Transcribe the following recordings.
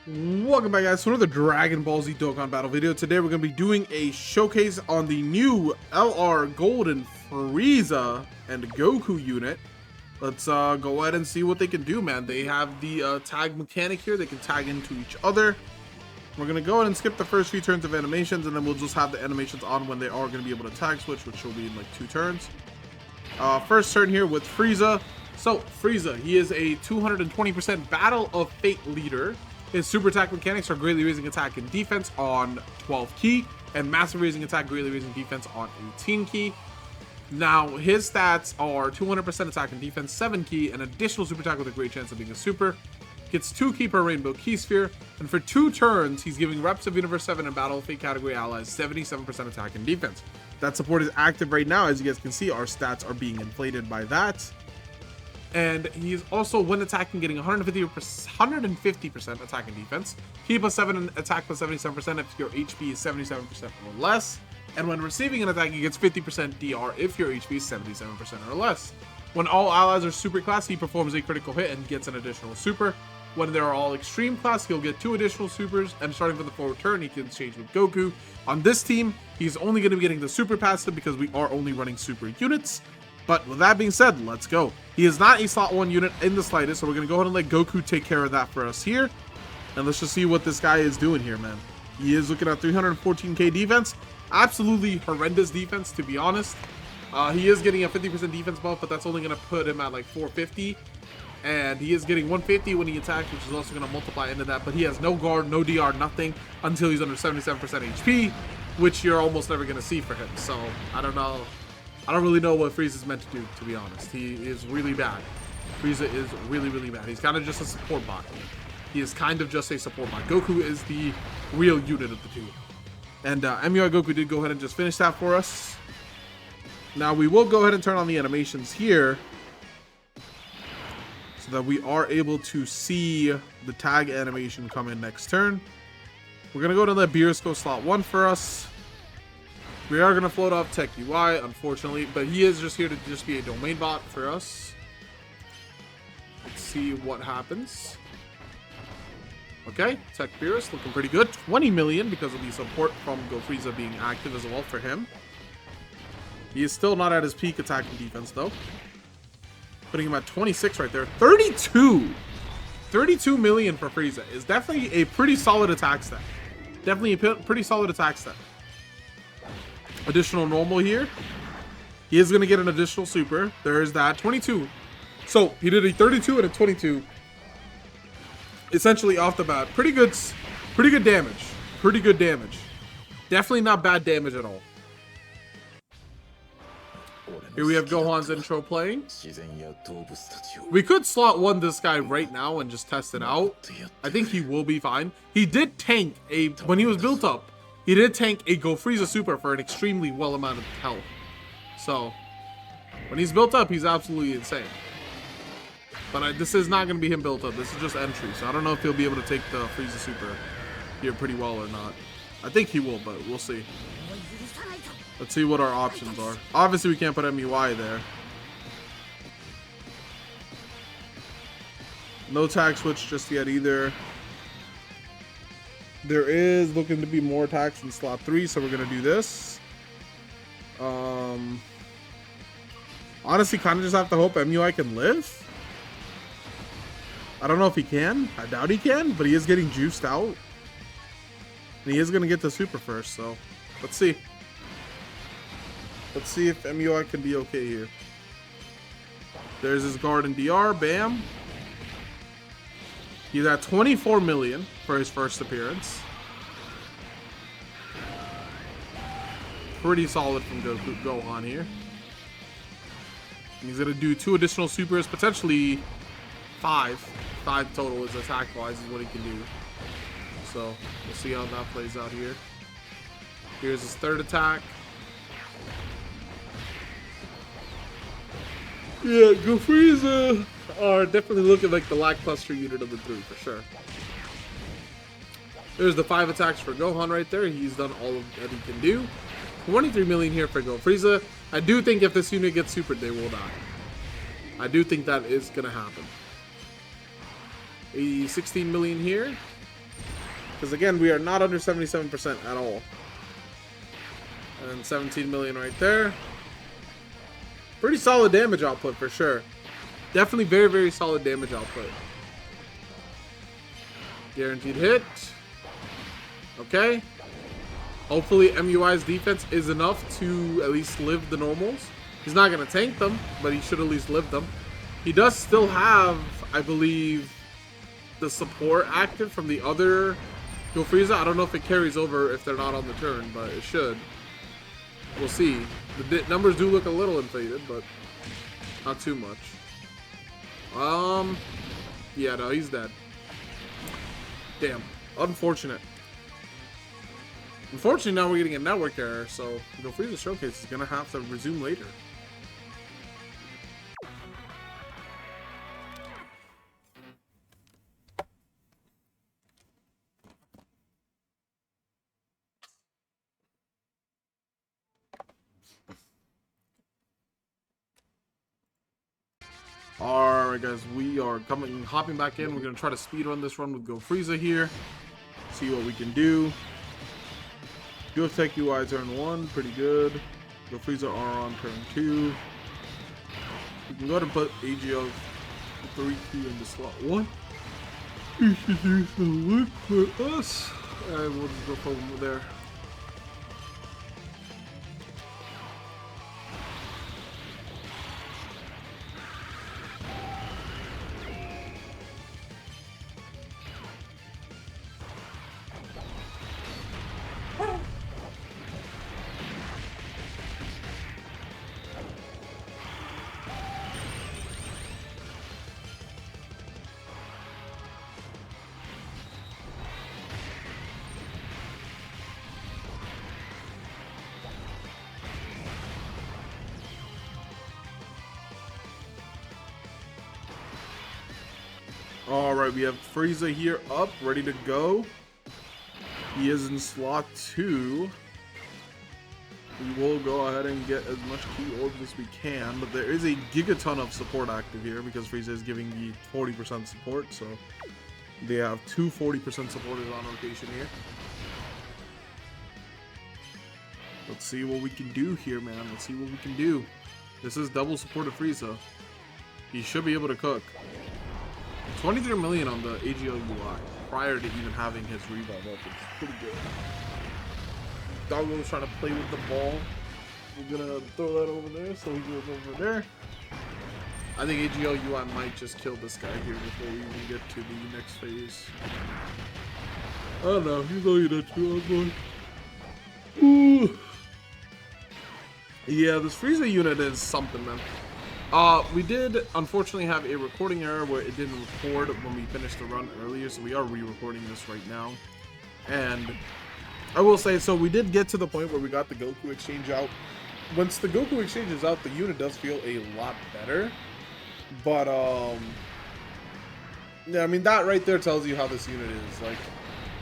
Welcome back, guys, to another Dragon Ball Z Dokkan Battle video. Today we're going to be doing a showcase on the new LR Golden Frieza and Goku unit. Let's go ahead and see what they can do, man. They have the tag mechanic here. They can tag into each other. We're going to go ahead and skip the first few turns of animations, and then we'll just have the animations on when they are going to be able to tag switch, which will be in like 2 turns. First turn here with Frieza. So, Frieza, he is a 220% Battle of Fate leader. His super attack mechanics are greatly raising attack and defense on 12 key, and massive raising attack, greatly raising defense on 18 key. Now, his stats are 200% attack and defense, 7 key, an additional super attack with a great chance of being a super. Gets 2 key per rainbow key sphere, and for 2 turns, he's giving reps of Universe 7 and Battle of Fate category allies 77% attack and defense. That support is active right now. As you guys can see, our stats are being inflated by that. And he's also, when attacking, getting 150% attack and defense. Key plus 7 attack plus 77% if your HP is 77% or less. And when receiving an attack, he gets 50% DR if your HP is 77% or less. When all allies are super class, he performs a critical hit and gets an additional super. When they are all extreme class, he'll get 2 additional supers. And starting from the forward turn, he can exchange with Goku. On this team, he's only going to be getting the super passive because we are only running super units. But with that being said, let's go. He is not a slot 1 unit in the slightest, so we're going to go ahead and let Goku take care of that for us here. And let's just see what this guy is doing here, man. He is looking at 314k defense. Absolutely horrendous defense, to be honest. He is getting a 50% defense buff, but that's only going to put him at like 450. And he is getting 150 when he attacks, which is also going to multiply into that. But he has no guard, no DR, nothing until he's under 77% HP, which you're almost never going to see for him. So, I don't know. I don't really know what Frieza's meant to do, to be honest. He is really bad. Frieza is really, really bad. He's kind of just a support bot. He is kind of just a support bot. Goku is the real unit of the two. And MUI Goku did go ahead and just finish that for us. Now we will go ahead and turn on the animations here, so that we are able to see the tag animation come in next turn. We're going to go to the Beerusco slot 1 for us. We are going to float off Tech UI, unfortunately, but he is just here to just be a domain bot for us. Let's see what happens. Okay, Tech Beerus looking pretty good. 20 million because of the support from Go Frieza being active as well for him. He is still not at his peak attack and defense, though. Putting him at 26 right there. 32! 32 million for Frieza is definitely a pretty solid attack stat. Definitely a pretty solid attack stat. Additional normal here. He is going to get an additional super. There's that. 22. So he did a 32 and a 22. Essentially off the bat. Pretty good damage. Pretty good damage. Definitely not bad damage at all. Here we have Gohan's intro playing. We could slot 1 this guy right now and just test it out. I think he will be fine. He did tank when he was built up. He did tank a Go Frieza super for an extremely well amount of health. So, when he's built up, he's absolutely insane. But this is not going to be him built up. This is just entry. So, I don't know if he'll be able to take the Frieza super here pretty well or not. I think he will, but we'll see. Let's see what our options are. Obviously, we can't put MUI there. No tag switch just yet either. There is looking to be more attacks in slot 3, so we're going to do this. Honestly, kind of just have to hope MUI can live. I don't know if he can. I doubt he can, but he is getting juiced out. And he is going to get the super first, so let's see. Let's see if MUI can be okay here. There's his guard and DR. Bam. He's at 24 million for his first appearance. Pretty solid from Gohan here. He's going to do 2 additional supers, potentially 5. 5 total is attack-wise is what he can do. So, we'll see how that plays out here. Here's his 3rd attack. Yeah, Go Frieza are definitely looking like the lackluster unit of the 3 for sure. There's the 5 attacks for Gohan right there. He's done all of that he can do. 23 million here for Go Frieza. I do think if this unit gets supered, they will die. I do think that is going to happen. 16 million here. Because again, we are not under 77% at all. And 17 million right there. Pretty solid damage output for sure. Definitely very, very solid damage output. Guaranteed hit. Okay. Hopefully MUI's defense is enough to at least live the normals. He's not going to tank them, but he should at least live them. He does still have, I believe, the support active from the other Go Frieza. I don't know if it carries over if they're not on the turn, but it should. We'll see. The numbers do look a little inflated, but not too much. Yeah, no, he's dead. Damn. Unfortunate. Unfortunately, now we're getting a network error, so Go Frieza Showcase is going to have to resume later. Alright guys, we are hopping back in. We're going to try to speedrun this run with Go Frieza here. See what we can do. Go Tech UI turn 1, pretty good. Go Frieza R on turn 2. We can go ahead and put AGO 3-2 in the slot 1. You should do some work for us. And we'll just go from there. Alright, we have Frieza here up, ready to go. He is in slot 2. We will go ahead and get as much key orbs as we can, but there is a gigaton of support active here because Frieza is giving the 40% support, so they have two 40% supporters on rotation here. Let's see what we can do here, man. Let's see what we can do. This is double supported Frieza. He should be able to cook. 23 million on the AGL UI prior to even having his revive up, which is pretty good. Doggo was trying to play with the ball. We're gonna throw that over there, so he goes over there. I think AGL UI might just kill this guy here before we even get to the next phase. I don't know, he's only not too ugly. Ooh. Yeah, this Frieza unit is something, man. We did unfortunately have a recording error where it didn't record when we finished the run earlier, so we are re-recording this right now. And I will say, so we did get to the point where we got the Goku exchange out. Once the Goku exchange is out, the unit does feel a lot better. But, yeah, I mean, that right there tells you how this unit is. Like,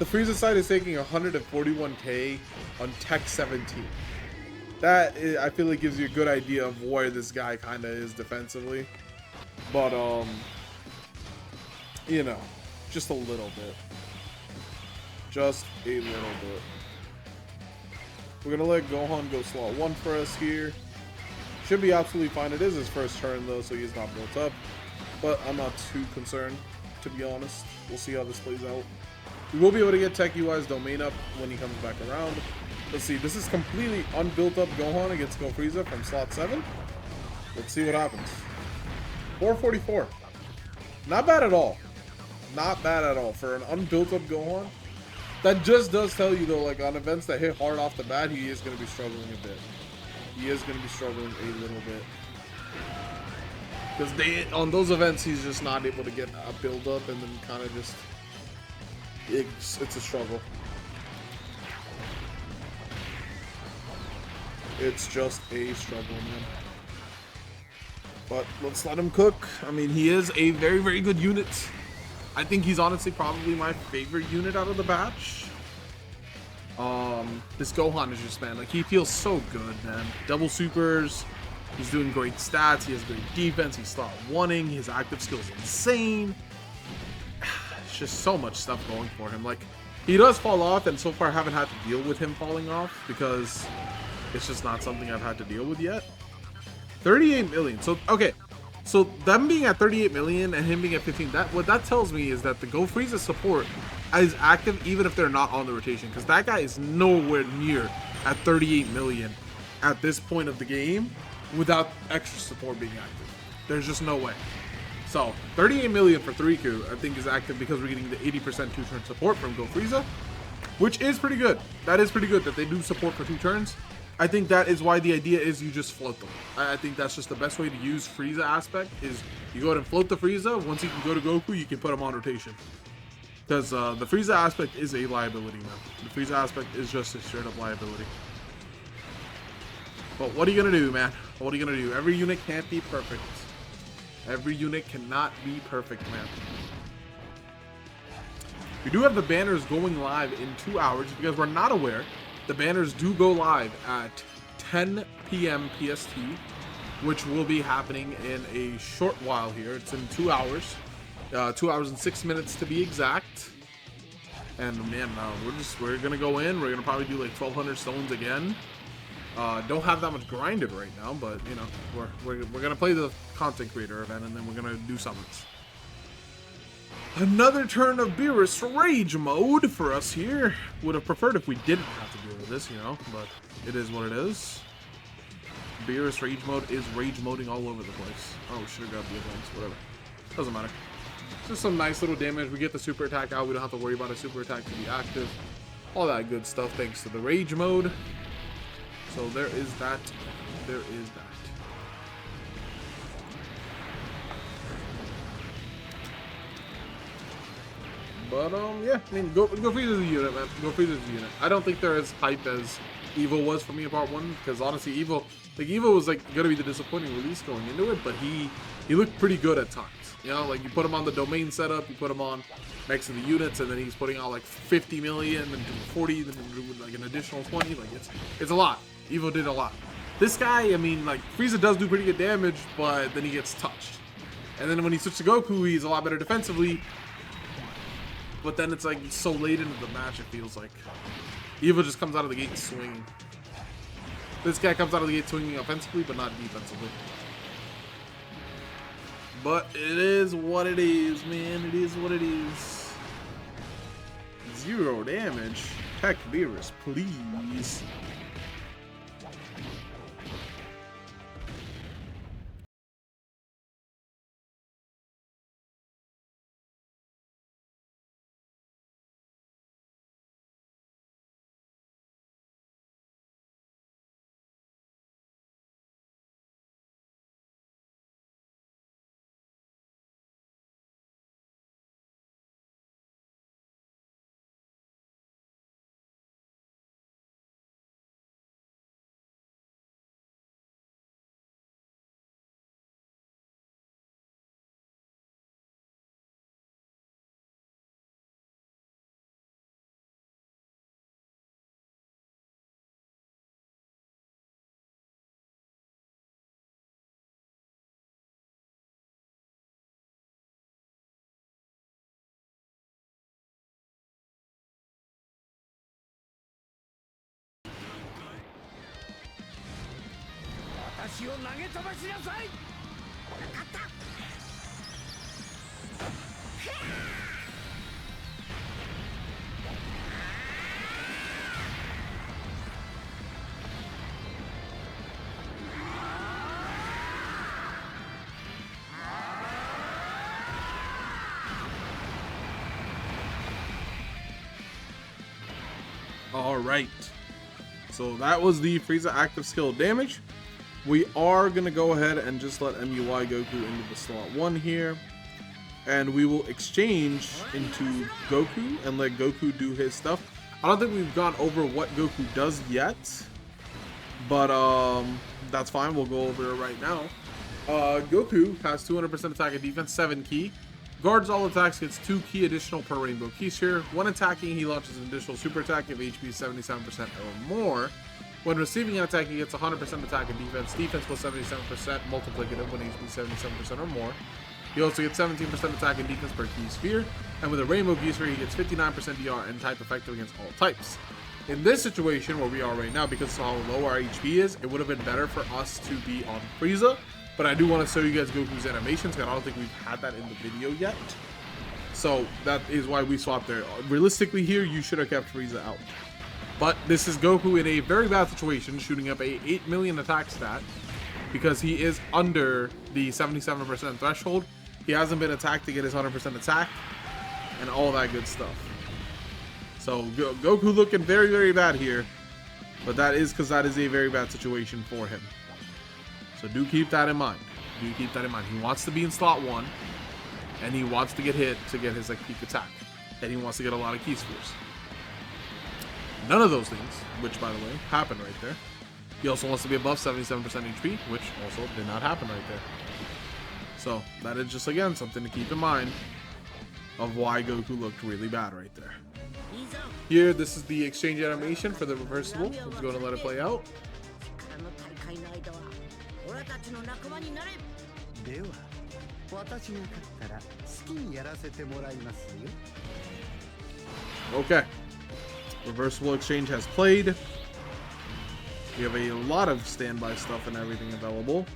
the Frieza side is taking 141k on Tech 17. That, I feel like, gives you a good idea of where this guy kind of is defensively. But, you know, just a little bit. Just a little bit. We're going to let Gohan go slot 1 for us here. Should be absolutely fine. It is his first turn, though, so he's not built up. But I'm not too concerned, to be honest. We'll see how this plays out. We will be able to get Tech UI's domain up when he comes back around. Let's see, this is completely unbuilt up Gohan against Go Frieza from slot 7. Let's see what happens. 444. Not bad at all. Not bad at all. For an unbuilt up Gohan, that just does tell you, though, like, on events that hit hard off the bat, he is going to be struggling a bit. He is going to be struggling a little bit. Because on those events, he's just not able to get a build up and then kind of just... It's a struggle. It's just a struggle, man. But let's let him cook. I mean, he is a very, very good unit. I think he's honestly probably my favorite unit out of the batch. This Gohan is just, man, like, he feels so good, man. Double supers. He's doing great stats. He has great defense. He's slot 1-ing. His active skill is insane. It's just so much stuff going for him. Like, He does fall off, and so far I haven't had to deal with him falling off because it's just not something I've had to deal with yet. 38 million. So, okay. So, them being at 38 million and him being at 15, what that tells me is that the Go Frieza support is active even if they're not on the rotation. Because that guy is nowhere near at 38 million at this point of the game without extra support being active. There's just no way. So, 38 million for 3Q, I think, is active because we're getting the 80% 2-turn support from Go Frieza, which is pretty good. That is pretty good that they do support for 2 turns. I think that is why the idea is you just float them. I think that's just the best way to use Frieza aspect is you go ahead and float the Frieza. Once he can go to Goku, you can put him on rotation. Because the Frieza aspect is a liability, man. The Frieza aspect is just a straight up liability. But what are you going to do, man? What are you going to do? Every unit can't be perfect. Every unit cannot be perfect, man. We do have the banners going live in 2 hours. Because we're not aware, the banners do go live at 10 p.m. PST, which will be happening in a short while here. It's in 2 hours. 2 hours and 6 minutes to be exact. And man, we're going to go in. We're going to probably do like 1,200 stones again. Don't have that much grinded right now, but you know, we're gonna play the content creator event, and then we're gonna do summons. Another turn of Beerus Rage mode for us here. Would have preferred if we didn't have to deal with this, you know, but it is what it is. Beerus Rage mode is rage moding all over the place. Oh, should have grabbed the events, whatever. Doesn't matter. Just some nice little damage. We get the super attack out. We don't have to worry about a super attack to be active. All that good stuff thanks to the rage mode. So there is that. There is that. But yeah, I mean, Go Frieza's a unit, man. Go Frieza's a unit. I don't think they're as hype as Evo was for me in part 1, because honestly, Evo was like gonna be the disappointing release going into it, but he looked pretty good at times. You know, like you put him on the domain setup, you put him on next to the units, and then he's putting out like 50 million and 40, then like an additional 20. Like it's a lot. Evo did a lot. This guy, I mean, like, Frieza does do pretty good damage, but then he gets touched. And then when he switches to Goku, he's a lot better defensively. But then it's like so late into the match, it feels like. Evo just comes out of the gate swinging. This guy comes out of the gate swinging offensively, but not defensively. But it is what it is, man. It is what it is. 0 damage. Heck, Beerus, please. All right. So that was the Frieza active skill damage. We are going to go ahead and just let MUI Goku into the slot 1 here. And we will exchange into Goku and let Goku do his stuff. I don't think we've gone over what Goku does yet. But that's fine. We'll go over it right now. Goku has 200% attack and defense, 7 key. Guards all attacks, gets 2 key additional per rainbow key share. When attacking, he launches an additional super attack if HP is 77% or more. When receiving an attack, he gets 100% attack and defense. Defense plus 77% multiplicative when HP 77% or more. He also gets 17% attack and defense per key sphere, and with a rainbow key sphere, he gets 59% DR and type effective against all types. In this situation where we are right now, because of how low our HP is, it would have been better for us to be on Frieza, but I do want to show you guys Goku's animations, because I don't think we've had that in the video yet. So that is why we swapped there. Realistically here, you should have kept Frieza out. But this is Goku in a very bad situation, shooting up a 8 million attack stat, because he is under the 77% threshold. He hasn't been attacked to get his 100% attack, and all that good stuff. So Goku looking very, very bad here, but that is because that is a very bad situation for him. So do keep that in mind. Do keep that in mind. He wants to be in slot 1, and he wants to get hit to get his like peak attack, and he wants to get a lot of key spheres. None of those things, which by the way happened right there. He also wants to be above 77% HP, which also did not happen right there. So that is just again something to keep in mind of why Goku looked really bad right there. Here, this is the exchange animation for the reversible. Let's go and let it play out. Okay. Reversible exchange has played. We have a lot of standby stuff and everything available.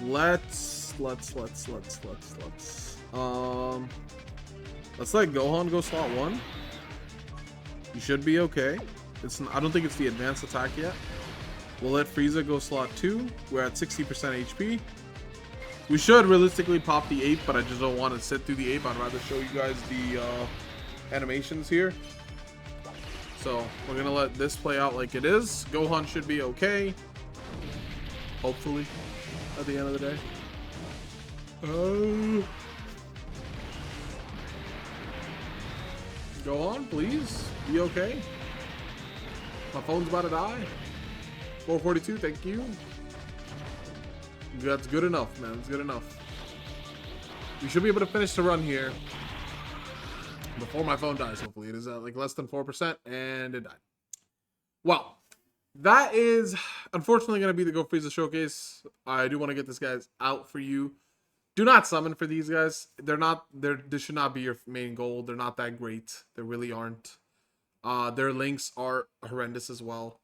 Let's let Gohan go slot 1. You should be okay. I don't think it's the advanced attack yet. We'll let Frieza go slot 2. We're at 60% HP. We should realistically pop the ape, but I just don't want to sit through the ape. I'd rather show you guys the animations here. So we're gonna let this play out like it is. Gohan should be okay, hopefully, at the end of the day. Gohan, please be okay. My phone's about to die. 442, thank you. That's good enough, man. It's good enough. We should be able to finish the run here before my phone dies, hopefully. It is at like less than 4%, and it died. Well, that is unfortunately going to be the Go Frieza showcase. I do want to get this guys out for you. Do not summon for these guys. This should not be your main goal. They're not that great. They really aren't. Their links are horrendous as well.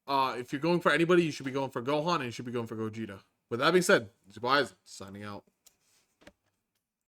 If you're going for anybody, you should be going for Gohan, and you should be going for Gogeta. With that being said, it's Kaizer signing out.